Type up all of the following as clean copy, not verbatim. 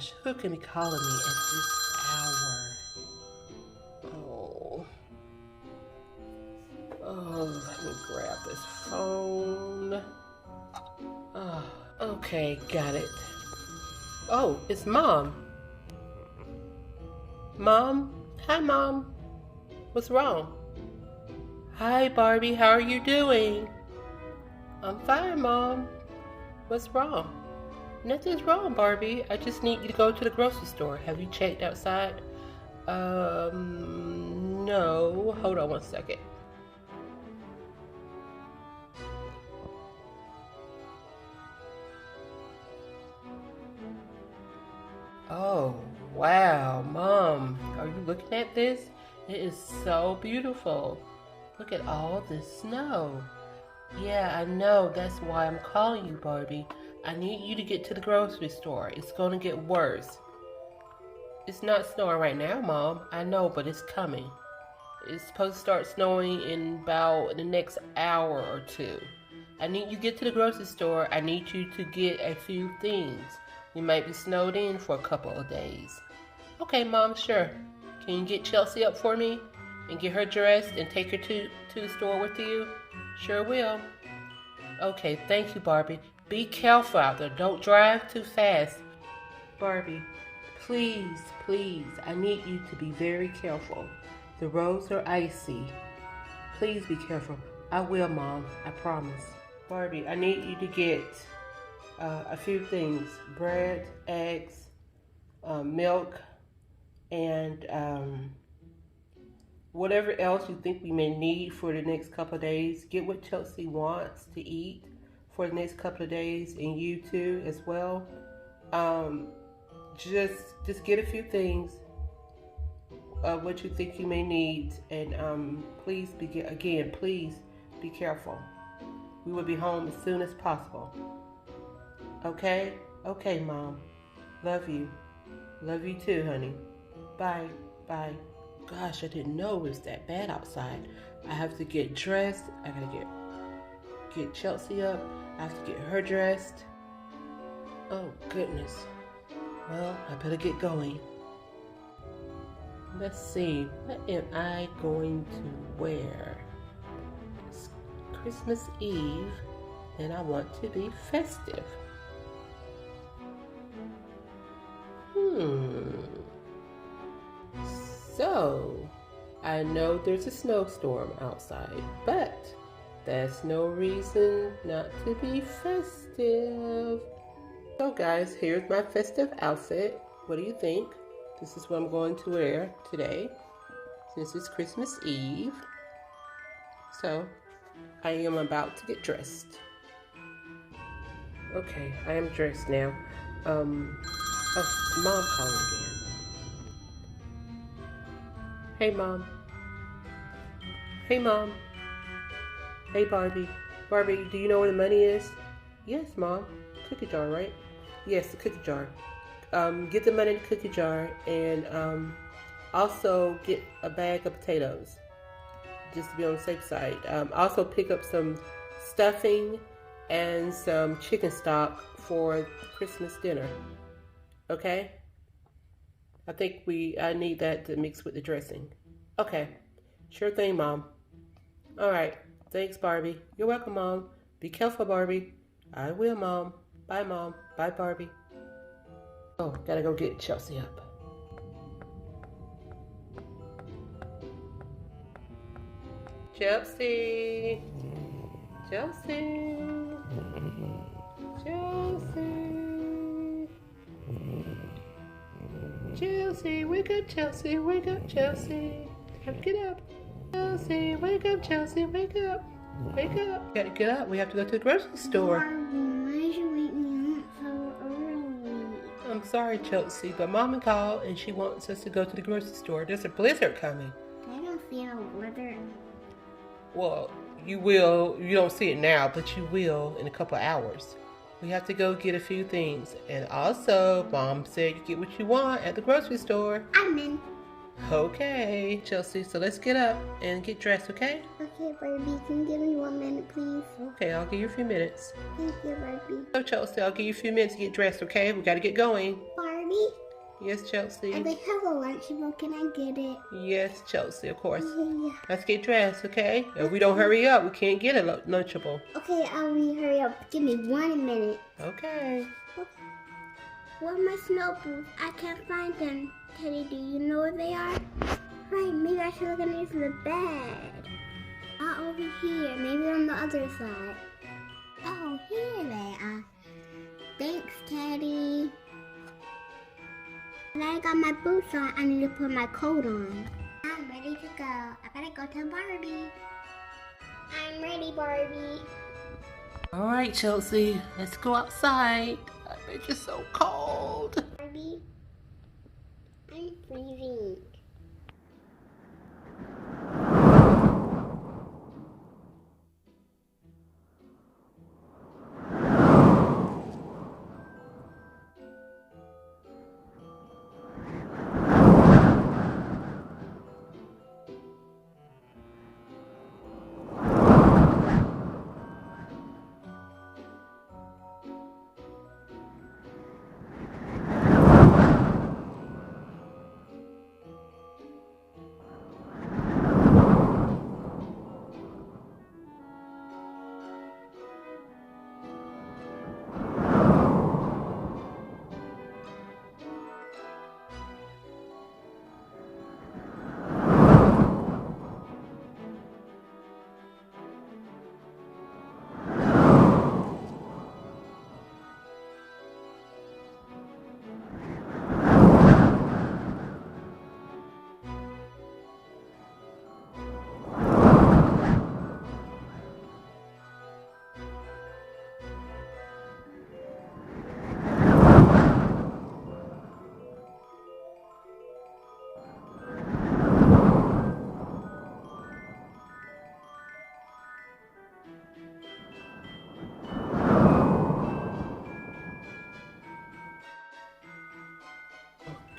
gosh, who can be calling me at this hour? Oh, let me grab this phone. Oh, okay, got it. Oh, it's Mom. Mom? Hi, Mom. What's wrong? Hi, Barbie. How are you doing? I'm fine, Mom. What's wrong? Nothing's wrong, Barbie. I just need you to go to the grocery store. Have you checked outside? No. Hold on one second. Oh, wow, Mom. Are you looking at this? It is so beautiful. Look at all this snow. Yeah, I know. That's why I'm calling you, Barbie. I need you to get to the grocery store. It's going to get worse. It's not snowing right now, Mom. I know, but it's coming. It's supposed to start snowing in about the next hour or two. I need you to get to the grocery store. I need you to get a few things. We might be snowed in for a couple of days. Okay, Mom, sure. Can you get Chelsea up for me and get her dressed and take her to the store with you? Sure will. Okay, thank you, Barbie. Be careful out there. Don't drive too fast. Barbie, please, please, I need you to be very careful. The roads are icy. Please be careful. I will, Mom. I promise. Barbie, I need you to get a few things. Bread, eggs, milk, and whatever else you think we may need for the next couple of days. Get what Chelsea wants to eat for the next couple of days, and you too as well. Just get a few things, what you think you may need, and please please be careful. We will be home as soon as possible. Okay? Okay, Mom. Love you. Love you too, honey. Bye. Bye. Gosh, I didn't know it was that bad outside. I have to get dressed. I gotta get Chelsea up. I have to get her dressed. Oh, goodness. Well, I better get going. Let's see. What am I going to wear? It's Christmas Eve, and I want to be festive. So, I know there's a snowstorm outside, but that's no reason not to be festive. So guys, here's my festive outfit. What do you think? This is what I'm going to wear today, since it's Christmas Eve. So, I am about to get dressed. Okay, I am dressed now. Oh, Mom calling again. Hey, Mom. Hey, Mom. Hey, Barbie. Barbie, do you know where the money is? Yes, Mom. Cookie jar, right? Yes, the cookie jar. Get the money in the cookie jar, and also get a bag of potatoes, just to be on the safe side. Also pick up some stuffing and some chicken stock for Christmas dinner. Okay? I think I need that to mix with the dressing. Okay. Sure thing, Mom. All right. Thanks, Barbie. You're welcome, Mom. Be careful, Barbie. I will, Mom. Bye, Mom. Bye, Barbie. Oh, gotta go get Chelsea up. Chelsea. Chelsea. Chelsea. Chelsea, wake up, Chelsea. Wake up, Chelsea. Have to get up. Chelsea, wake up, Chelsea. Wake up. Wake up. Gotta get up. We have to go to the grocery store. Why did you wake me up so early? I'm sorry, Chelsea, but Mama called and she wants us to go to the grocery store. There's a blizzard coming. I don't feel blizzard. Well, you will. You don't see it now, but you will in a couple of hours. We have to go get a few things. And also, Mom said you get what you want at the grocery store. I'm in. Okay, Chelsea, so let's get up and get dressed, okay? Okay, Barbie, can you give me 1 minute, please? Okay, I'll give you a few minutes. Thank you, Barbie. So, Chelsea, I'll give you a few minutes to get dressed, okay? We gotta get going. Barbie. Barbie, Yes, Chelsea. I like have a Lunchable. Can I get it? Yes, Chelsea, of course. Yeah. Let's get dressed, okay? If we don't hurry up, we can't get a Lunchable. Okay, hurry up. Give me 1 minute. Okay. Where are my snow boots? I can't find them. Teddy, do you know where they are? Right, maybe I should look underneath the bed. Not over here, maybe on the other side. Oh, here they are. Thanks, Teddy. Now I got my boots on, I need to put my coat on. I'm ready to go. I better go to Barbie. I'm ready, Barbie. All right, Chelsea. Let's go outside. I bet you're so cold. Barbie, I'm freezing.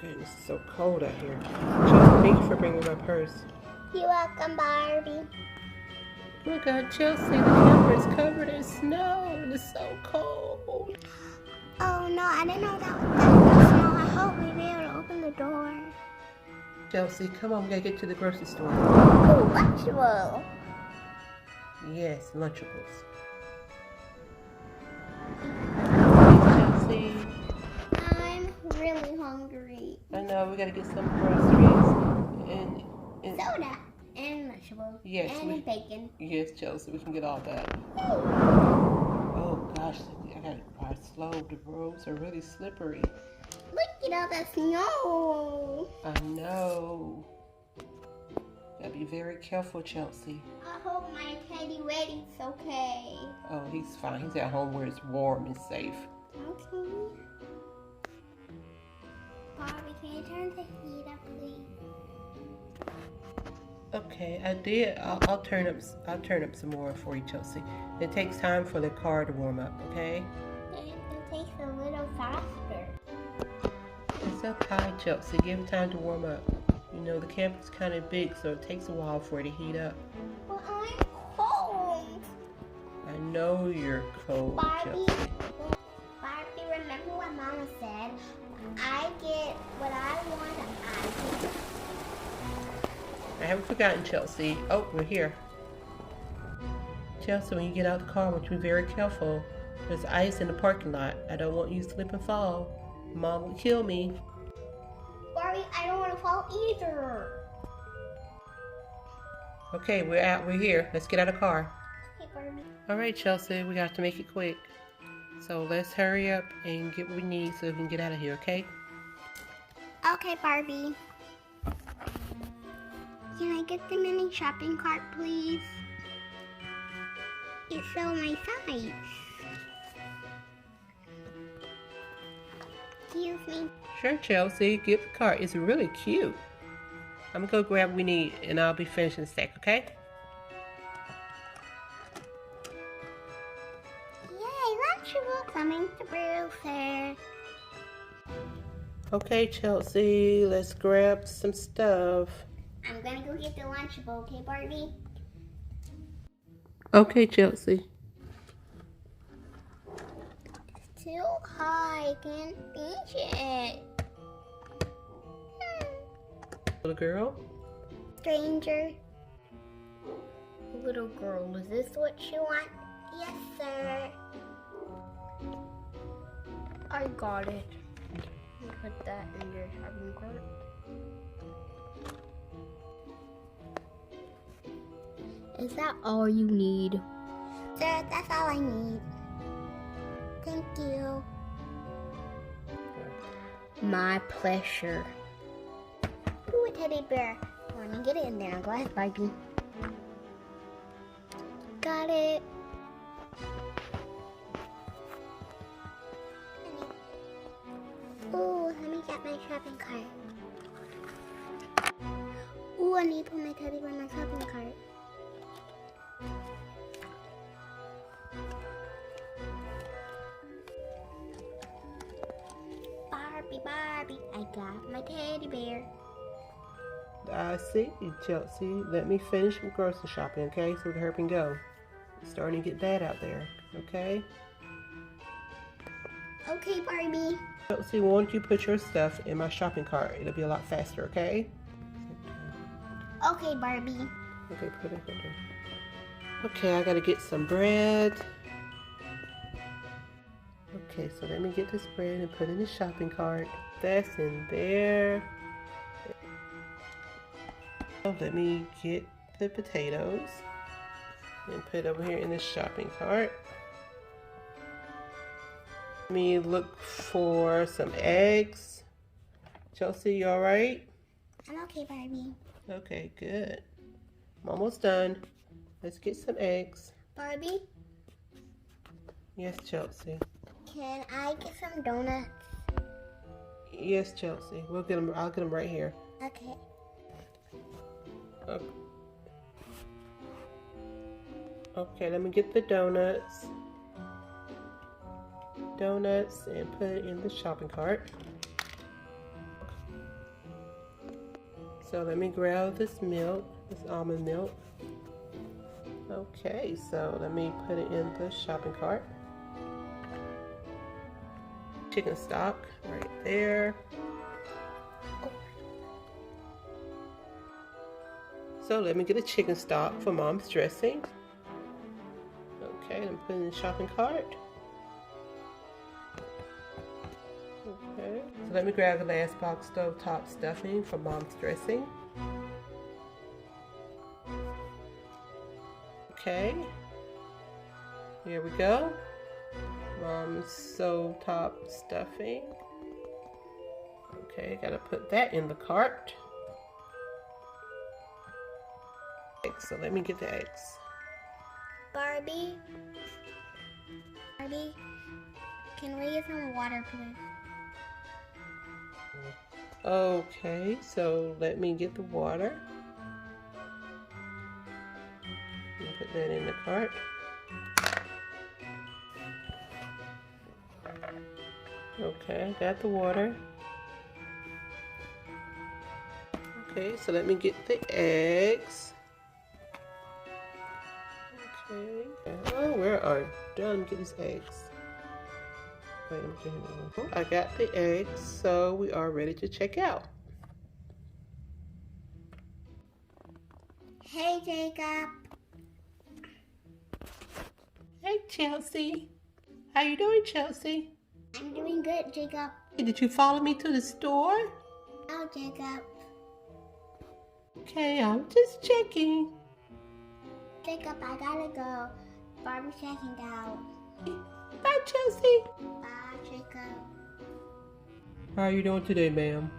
Goodness, it's so cold out here. Chelsea, thank you for bringing my purse. You're welcome, Barbie. Oh my God, Chelsea, the camper is covered in snow and it's so cold. Oh no, I didn't know that was snow. I hope we'll be able to open the door. Chelsea, come on, we gotta get to the grocery store. Oh, Lunchable. Yes, Lunchables. Chelsea. I'm really hungry. I know, we gotta get some groceries and Soda and Lunchable. Yes, and bacon. Yes, Chelsea, we can get all that. Yay. Oh gosh, I gotta drive slow. The roads are really slippery. Look at all the snow. I know. Gotta be very careful, Chelsea. I hope my Teddy Weddy's okay. Oh, he's fine. He's at home where it's warm and safe. Okay. Barbie, can you turn the heat up, please? Okay, I did. I'll turn up some more for you, Chelsea. It takes time for the car to warm up. Okay. It takes a little faster. It's up high, Chelsea. Give it time to warm up. You know the camp is kind of big, so it takes a while for it to heat up. Well, I'm cold. I know you're cold, Barbie, Chelsea. Barbie, remember what Mama said? I get what I want and I get. I haven't forgotten, Chelsea. Oh, we're here. Chelsea, when you get out of the car, I want you to be very careful. There's ice in the parking lot. I don't want you to slip and fall. Mom will kill me. Barbie, I don't want to fall either. Okay, we're here. Let's get out of the car. Okay, Barbie. All right, Chelsea, we have to make it quick. So let's hurry up and get what we need so we can get out of here, okay? Okay, Barbie. Can I get the mini shopping cart, please? It's so my size. Excuse me. Sure, Chelsea, get the cart. It's really cute. I'm gonna go grab what we need and I'll be finishing the stack, okay? Yay, Lunchable coming to Brewster. Okay, Chelsea, let's grab some stuff. I'm gonna go get the Lunchable, okay, Barbie? Okay, Chelsea. It's too high, I can't reach it. Little girl? Stranger. Little girl, is this what you want? Yes, sir. I got it. Put that in your shopping cart. Is that all you need? Sir, that's all I need. Thank you. My pleasure. Ooh, a teddy bear. Let me get it in there. Go ahead, Barbie. Got it. Ooh, let me get my shopping cart. Ooh, I need to put my teddy bear in my shopping cart. Barbie, I got my teddy bear. I see, Chelsea. Let me finish my grocery shopping, okay? So we can hurry and go. It's starting to get bad out there, okay? Okay, Barbie. Chelsea, won't you put your stuff in my shopping cart? It'll be a lot faster, okay? Okay, Barbie. Okay, put it there. Okay, I gotta get some bread. Okay, so let me get this bread and put it in the shopping cart. That's in there. So let me get the potatoes and put it over here in the shopping cart. Let me look for some eggs. Chelsea, you alright? I'm okay, Barbie. Okay, good. I'm almost done. Let's get some eggs. Barbie, Yes, Chelsea. can I get some donuts? Yes, Chelsea. We'll get them. I'll get them right here. Okay. Okay, let me get the donuts. Donuts and put it in the shopping cart. So let me grab this milk, this almond milk. Okay, so let me put it in the shopping cart. Chicken stock right there. So let me get a chicken stock for Mom's dressing. Okay, I'm putting it in the shopping cart. Okay, so let me grab the last box stovetop stuffing for Mom's dressing. Okay, here we go. Mom's stovetop stuffing. Okay, gotta put that in the cart. Okay, so let me get the eggs. Barbie, can we get some water, please? Okay, so let me get the water. Put that in the cart. Okay, got the water. Okay, so let me get the eggs. Okay. Oh, where are done? Get these eggs. Wait, let me get him. I got the eggs, so we are ready to check out. Hey, Jacob. Hey, Chelsea. How you doing, Chelsea? I'm doing good, Jacob. Hey, did you follow me to the store? Oh, Jacob. Okay, I'm just checking. Jacob, I gotta go. Barbie's checking out. Bye, Chelsea. Bye, Jacob. How are you doing today, ma'am?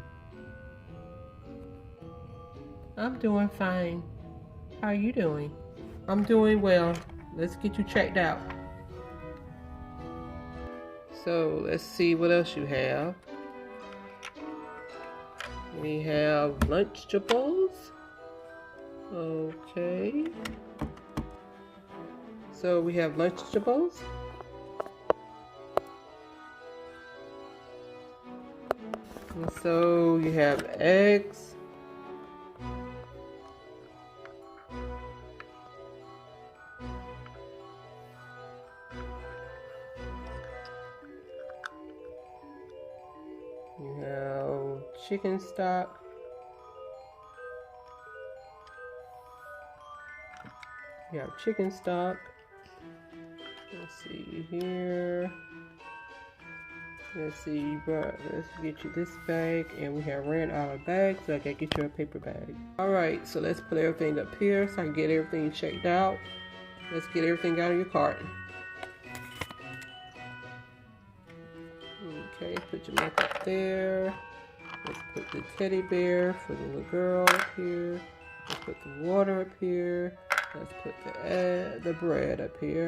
I'm doing fine. How are you doing? I'm doing well. Let's get you checked out. So let's see what else you have. We have Lunchables. Okay. So we have Lunchables. And so you have eggs. You have chicken stock. We have chicken stock. Let's see here. Let's see, but let's get you this bag, and we have ran out of bags, so I gotta get you a paper bag. Alright, so let's put everything up here so I can get everything checked out. Let's get everything out of your cart. Okay, put your milk up there. Let's put the teddy bear for the little girl up here. Let's put the water up here. Let's put the bread up here.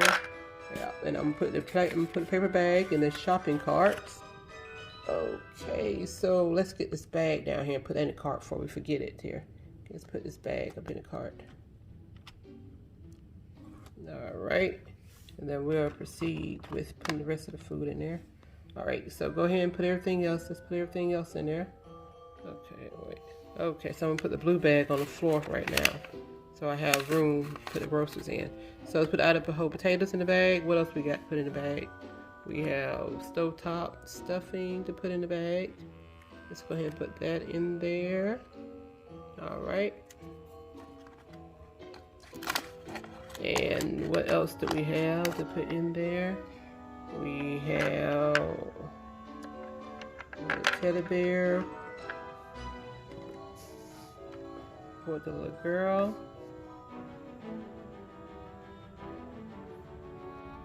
Yeah, and I'm gonna put the paper bag in the shopping carts. Okay, so let's get this bag down here and put that in the cart before we forget it here. Let's put this bag up in the cart. Alright, and then we'll proceed with putting the rest of the food in there. Alright, so go ahead and put everything else. Let's put everything else in there. Okay, wait. Okay, so I'm gonna put the blue bag on the floor right now, so I have room to put the groceries in. So let's put Idaho potatoes in the bag. What else we got to put in the bag? We have stovetop stuffing to put in the bag. Let's go ahead and put that in there. Alright. And what else do we have to put in there? We have a teddy bear for the little girl.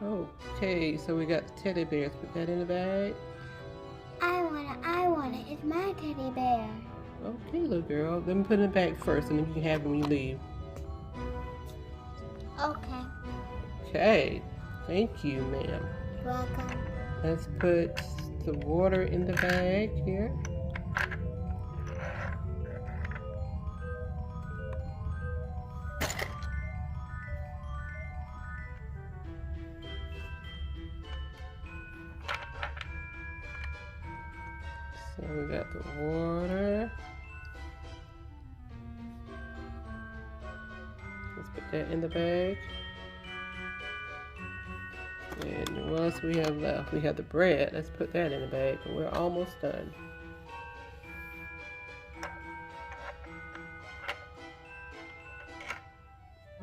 Okay, so we got the teddy bears. Put that in the bag. I want it. It's my teddy bear. Okay, little girl. Let me put it in the bag first, and then you can have it when you leave. Okay. Okay, thank you, ma'am. Welcome. Let's put the water in the bag here. So we got the water. Let's put that in the bag. And what else we have left? We have the bread. Let's put that in the bag, and we're almost done.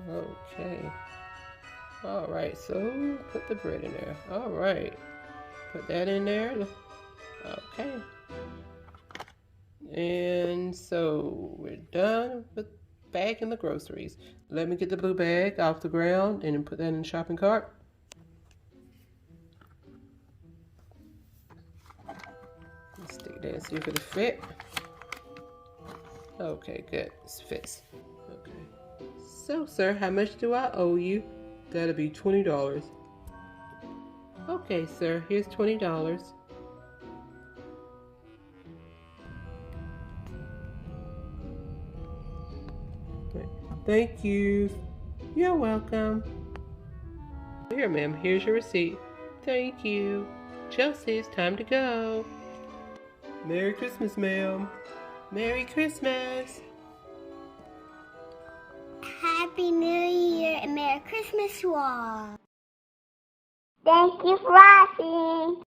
Okay. Alright, so put the bread in there. Alright. Put that in there. Okay. And so we're done with bagging the groceries. Let me get the blue bag off the ground and then put that in the shopping cart. Let's stick that and see if it'll fit. Okay, good. It fits. Okay. So, sir, how much do I owe you? That'll be $20. Okay, sir, here's $20. Thank you. You're welcome. Here, ma'am. Here's your receipt. Thank you. Chelsea, it's time to go. Merry Christmas, ma'am. Merry Christmas. Happy New Year and Merry Christmas to all. Thank you for watching.